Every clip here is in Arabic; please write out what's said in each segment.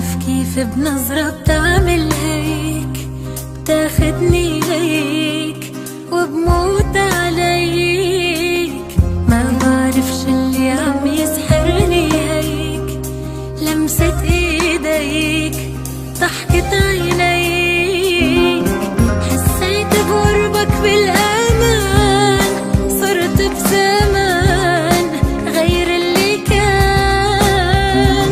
عارف كيف بنظرة بتعمل هيك، بتاخدني ليك وبموت عليك. ما بعرف شو اللي عم يسحرني هيك، لمسة ايديك، ضحكة عينيك. حسيت بقربك بالامان، صرت بزمان غير اللي كان.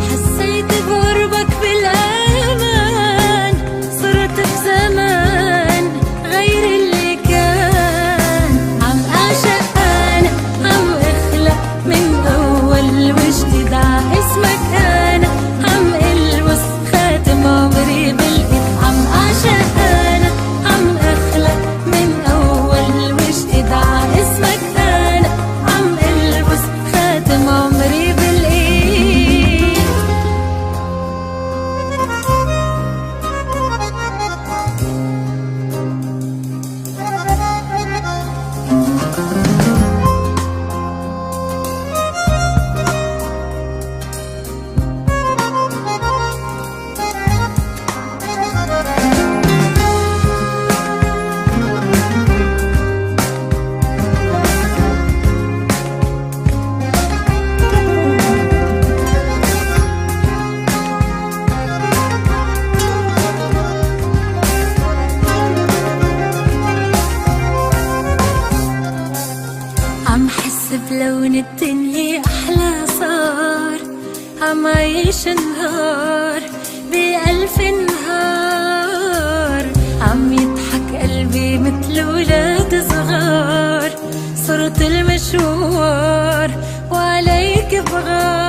حسيت بقربك بالامان، صرت بزمان غير اللي كان. عم اعشق انا، عم اخلق من اول وجديد ع اسمك انا. عم البس خاتم عمري بالايد، عم اعشق انا، عم اخلق من اول وجديد ع اسمك انا. عم البس خاتم عمري بالايد. عم حس بلون الدنيا أحلى صار، عم عيش نهار بألف نهار. عم يضحك قلبي مثل ولاد صغار، صرت المشوار وعليك بغار.